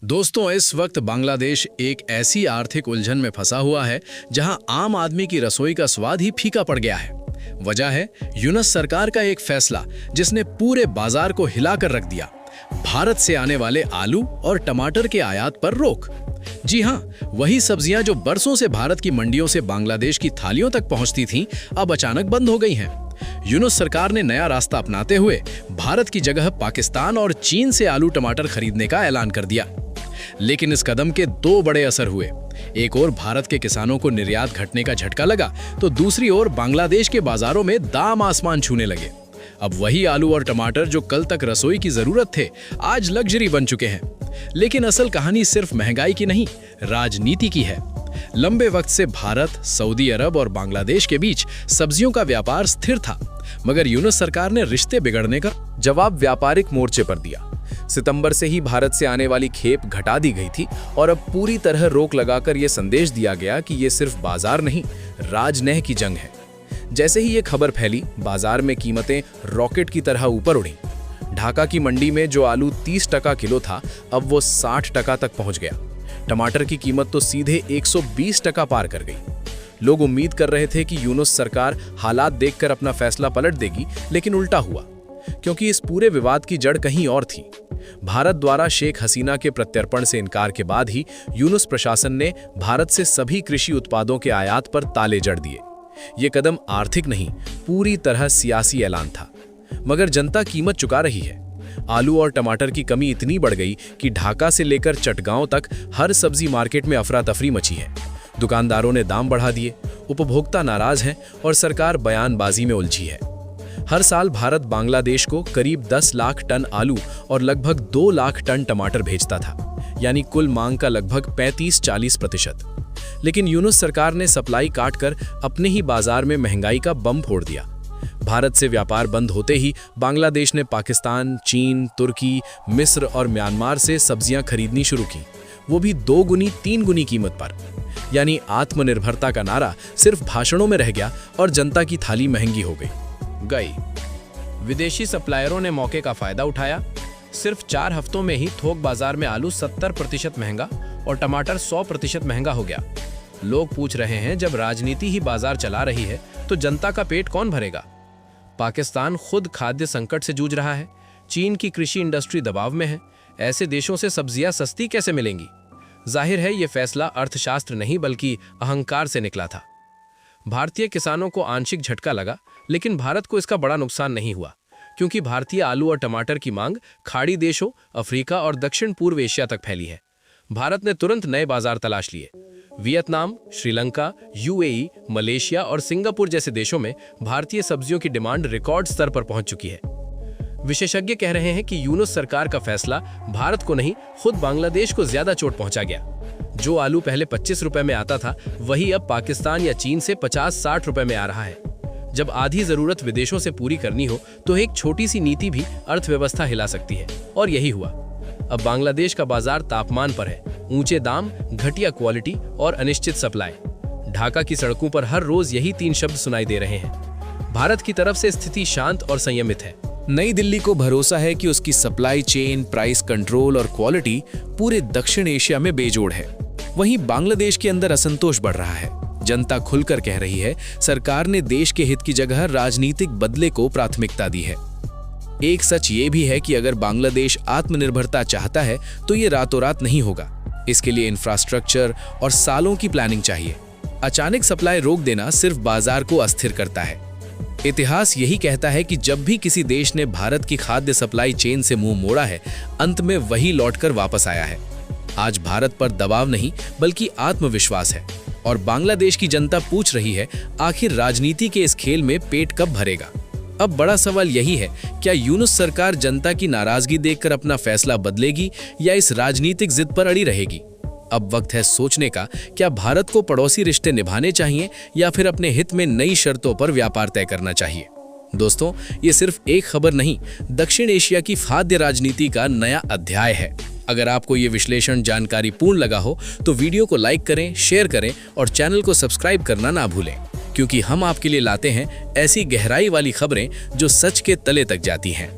दोस्तों, इस वक्त बांग्लादेश एक ऐसी आर्थिक उलझन में फंसा हुआ है जहां आम आदमी की रसोई का स्वाद ही फीका पड़ गया है। वजह है यूनुस सरकार का एक फैसला जिसने पूरे बाजार को हिलाकर रख दिया। भारत से आने वाले आलू और टमाटर के आयात पर रोक। जी हां, वही सब्जियां जो बरसों से भारत की मंडियों से बांग्लादेश की थालियों तक पहुंचती थीं, अब अचानक बंद हो गई हैं। यूनुस सरकार ने नया रास्ता अपनाते हुए भारत की जगह पाकिस्तान और चीन से आलू टमाटर खरीदने का ऐलान कर दिया। लेकिन इस कदम के दो बड़े असर हुए। एक ओर भारत के किसानों को निर्यात घटने का झटका लगा, तो दूसरी ओर बांग्लादेश के बाजारों में दाम आसमान छूने लगे। अब वही आलू और टमाटर जो कल तक रसोई की जरूरत थे, आज लग्जरी बन चुके हैं। लेकिन असल कहानी सिर्फ महंगाई की नहीं, राजनीति की है। लंबे वक्त से भारत, सऊदी अरब और बांग्लादेश के बीच सब्जियों का व्यापार स्थिर था, मगर यूनुस सरकार ने रिश्ते बिगड़ने का जवाब व्यापारिक मोर्चे पर दिया। सितंबर से ही भारत से आने वाली खेप घटा दी गई थी और अब पूरी तरह रोक लगाकर यह संदेश दिया गया कि ये सिर्फ बाजार नहीं, राजनय की जंग है। जैसे ही ये खबर फैली, बाजार में कीमतें रॉकेट की तरह ऊपर उड़ी। ढाका की मंडी में जो आलू 30% किलो था, अब वो 60% तक पहुंच गया। टमाटर की कीमत तो सीधे 120% पार कर गई। लोग उम्मीद कर रहे थे कि यूनुस सरकार हालात देखकर अपना फैसला पलट देगी, लेकिन उल्टा हुआ, क्योंकि इस पूरे विवाद की जड़ कहीं और थी। भारत द्वारा शेख हसीना के प्रत्यर्पण से इनकार के बाद ही यूनुस प्रशासन ने भारत से सभी कृषि उत्पादों के आयात पर ताले जड़ दिए। ये कदम आर्थिक नहीं, पूरी तरह सियासी ऐलान था। मगर जनता कीमत चुका रही है। आलू और टमाटर की कमी इतनी बढ़ गई कि ढाका से लेकर चटगांव तक हर सब्जी मार्केट में अफरा तफरी मची है। दुकानदारों ने दाम बढ़ा दिए, उपभोक्ता नाराज हैं और सरकार बयानबाजी में उलझी है। हर साल भारत बांग्लादेश को करीब 10 लाख टन आलू और लगभग 2 लाख टन टमाटर भेजता था, यानी कुल मांग का लगभग 35-40%। लेकिन यूनुस सरकार ने सप्लाई काटकर अपने ही बाजार में महंगाई का बम फोड़ दिया। भारत से व्यापार बंद होते ही बांग्लादेश ने पाकिस्तान, चीन, तुर्की, मिस्र और म्यांमार से सब्जियां खरीदनी शुरू की, वो भी 2 गुनी 3 गुनी कीमत पर। यानी आत्मनिर्भरता का नारा सिर्फ भाषणों में रह गया और जनता की थाली महंगी हो गई। विदेशी सप्लायरों ने मौके का फायदा उठाया। सिर्फ 4 हफ्तों में ही थोक बाजार में आलू 70% महंगा और टमाटर 100% महंगा हो गया। लोग पूछ रहे हैं, जब राजनीति ही बाजार चला रही है तो जनता का पेट कौन भरेगा? पाकिस्तान खुद खाद्य संकट से जूझ रहा है, चीन की कृषि इंडस्ट्री दबाव में है। ऐसे देशों से सब्जियां सस्ती कैसे मिलेंगी? जाहिर है ये फैसला अर्थशास्त्र नहीं बल्कि अहंकार से निकला था। भारतीय किसानों को आंशिक झटका लगा, लेकिन भारत को इसका बड़ा नुकसान नहीं हुआ, क्योंकि भारतीय आलू और टमाटर की मांग खाड़ी देशों, अफ्रीका और दक्षिण पूर्व एशिया तक फैली है। भारत ने तुरंत नए बाजार तलाश लिए। वियतनाम, श्रीलंका, यूएई, मलेशिया और सिंगापुर जैसे देशों में भारतीय सब्जियों की डिमांड रिकॉर्ड स्तर पर पहुंच चुकी है। विशेषज्ञ कह रहे हैं कि यूनुस सरकार का फैसला भारत को नहीं, खुद बांग्लादेश को ज्यादा चोट पहुंचा गया। जो आलू पहले 25 रुपए में आता था, वही अब पाकिस्तान या चीन से 50-60 रुपए में आ रहा है। जब आधी जरूरत विदेशों से पूरी करनी हो, तो एक छोटी सी नीति भी अर्थव्यवस्था हिला सकती है, और यही हुआ। अब बांग्लादेश का बाजार तापमान पर है, ऊंचे दाम, घटिया क्वालिटी और अनिश्चित सप्लाई। ढाका की सड़कों पर हर रोज यही 3 शब्द सुनाई दे रहे हैं। भारत की तरफ से स्थिति शांत और संयमित है। नई दिल्ली को भरोसा है कि उसकी सप्लाई चेन, प्राइस कंट्रोल और क्वालिटी पूरे दक्षिण एशिया में बेजोड़ है। वहीं बांग्लादेश के अंदर असंतोष बढ़ रहा है। जनता खुलकर कह रही है, सरकार ने देश के हित की जगह राजनीतिक बदले को प्राथमिकता दी है। एक सच ये भी है कि अगर बांग्लादेश आत्मनिर्भरता चाहता है तो ये रातों रात नहीं होगा। इसके लिए इंफ्रास्ट्रक्चर और सालों की प्लानिंग चाहिए। अचानक सप्लाई रोक देना सिर्फ बाजार को अस्थिर करता है। इतिहास यही कहता है कि जब भी किसी देश ने भारत की खाद्य सप्लाई चेन से मुंह मोड़ा है, अंत में वही लौटकर वापस आया है। आज भारत पर दबाव नहीं बल्कि आत्मविश्वास है, और बांग्लादेश की जनता पूछ रही है, आखिर राजनीति के इस खेल में पेट कब भरेगा? अब बड़ा सवाल यही है, क्या यूनुस सरकार जनता की नाराजगी देखकर अपना फैसला बदलेगी या इस राजनीतिक जिद पर अड़ी रहेगी? अब वक्त है सोचने का, क्या भारत को पड़ोसी रिश्ते निभाने चाहिए या फिर अपने हित में नई शर्तों पर व्यापार तय करना चाहिए? दोस्तों, ये सिर्फ एक खबर नहीं, दक्षिण एशिया की खाद्य राजनीति का नया अध्याय है। अगर आपको ये विश्लेषण जानकारी पूर्ण लगा हो तो वीडियो को लाइक करें, शेयर करें और चैनल को सब्सक्राइब करना ना भूलें, क्योंकि हम आपके लिए लाते हैं ऐसी गहराई वाली खबरें जो सच के तले तक जाती हैं।